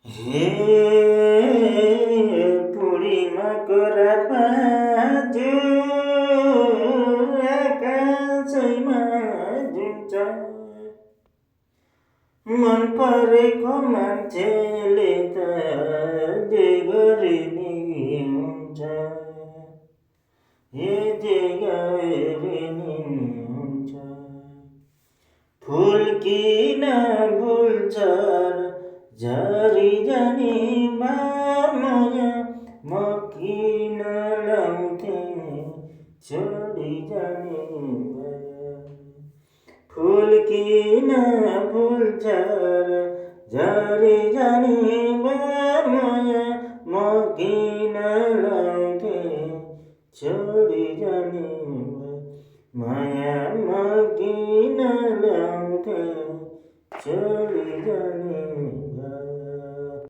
हे पूर्णिमाको रातमा आकाशैमा जुन्छ मन परेको मान्छेले त जे गरे नि हुन्छ जे गरे नि हुन्छ फुल किन भुल्छ झरी जाने माया म किन लाउँथेँ छोडी जाने माया फुल किन फुल्छ झरी जाने माया म किन लाउँथेँ छोडी जाने माया म किन लाउँथेँ छोडी जाने